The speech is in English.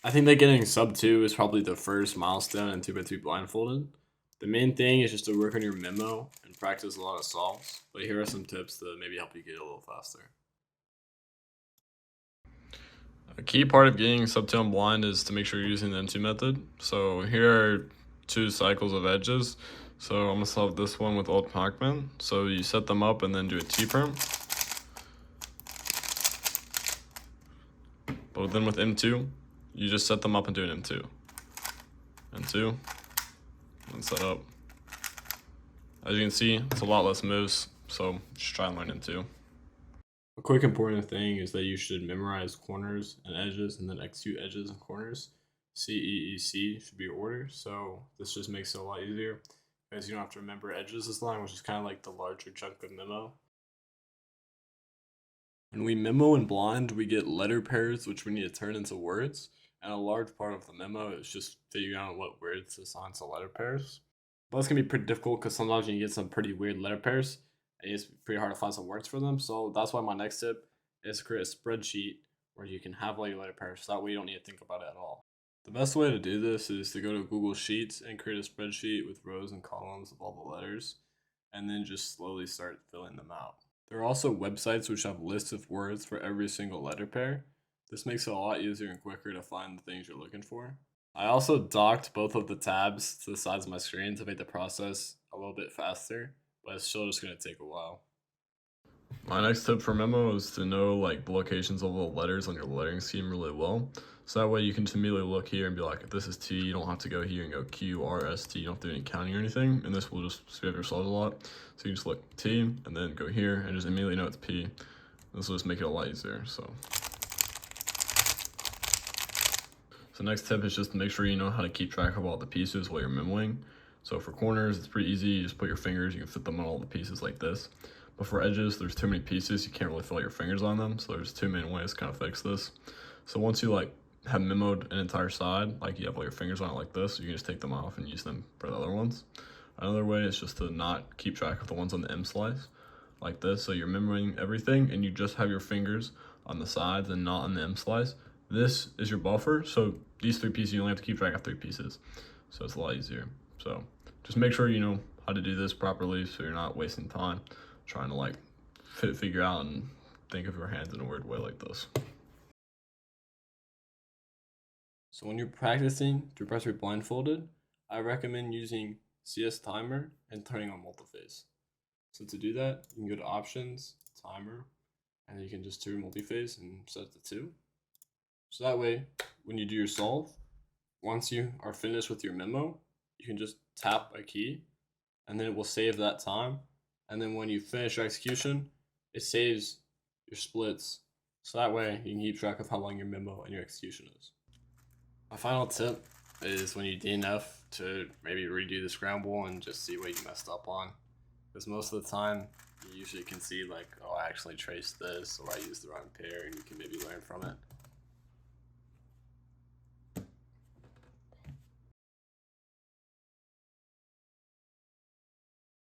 I think that getting sub 2 is probably the first milestone in 2x2 blindfolded. The main thing is just to work on your memo and practice a lot of solves, but here are some tips to maybe help you get a little faster. A key part of getting sub 2 on blind is to make sure you're using the M2 method. So here are 2 cycles of edges. So I'm gonna solve this one with old Pacman. So you set them up and then do a T-perm. But then with M2, you just set them up and do an M2. M2, and set up. As you can see, it's a lot less moves, so just try and learn M2. A quick important thing is that you should memorize corners and edges and then execute edges and corners. C, E, E, C should be your order, so this just makes it a lot easier because you don't have to remember edges as long, which is kind of like the larger chunk of memo. When we memo in blind, we get letter pairs which we need to turn into words, and a large part of the memo is just figuring out what words to assign to letter pairs. But it's gonna be pretty difficult because sometimes you can get some pretty weird letter pairs, and it's pretty hard to find some words for them. So that's why my next tip is to create a spreadsheet where you can have all your letter pairs, so that way you don't need to think about it at all. The best way to do this is to go to Google Sheets and create a spreadsheet with rows and columns of all the letters, and then just slowly start filling them out. There are also websites which have lists of words for every single letter pair. This makes it a lot easier and quicker to find the things you're looking for. I also docked both of the tabs to the sides of my screen to make the process a little bit faster, but it's still just going to take a while. My next tip for memo is to know like the locations of the letters on your lettering scheme really well. So that way you can just immediately look here and be like, if this is T, you don't have to go here and go Q, R, S, T. You don't have to do any counting or anything. And this will just speed up your solves a lot. So you just look T and then go here and just immediately know it's P. This will just make it a lot easier. So next tip is just to make sure you know how to keep track of all the pieces while you're memoing. So for corners, it's pretty easy. You just put your fingers, you can fit them on all the pieces like this. But for edges, there's too many pieces, you can't really feel your fingers on them. So there's 2 main ways to kind of fix this. So once you like have memoed an entire side, like you have all your fingers on it like this, you can just take them off and use them for the other ones. Another way is just to not keep track of the ones on the M slice like this. So you're memoing everything and you just have your fingers on the sides and not on the M slice. This is your buffer, so these 3 pieces, you only have to keep track of 3 pieces. So it's a lot easier. So just make sure you know how to do this properly so you're not wasting time trying to like figure out and think of your hands in a weird way like this. So when you're practicing to press blindfolded, I recommend using CS timer and turning on multiphase. So to do that, you can go to options, timer, and then you can just turn multiphase and set it to 2. So that way, when you do your solve, once you are finished with your memo, you can just tap a key and then it will save that time. And then when you finish your execution, it saves your splits. So that way you can keep track of how long your memo and your execution is. My final tip is when you DNF to maybe redo the scramble and just see what you messed up on. Because most of the time, you usually can see like, oh, I actually traced this or I used the wrong pair and you can maybe learn from it.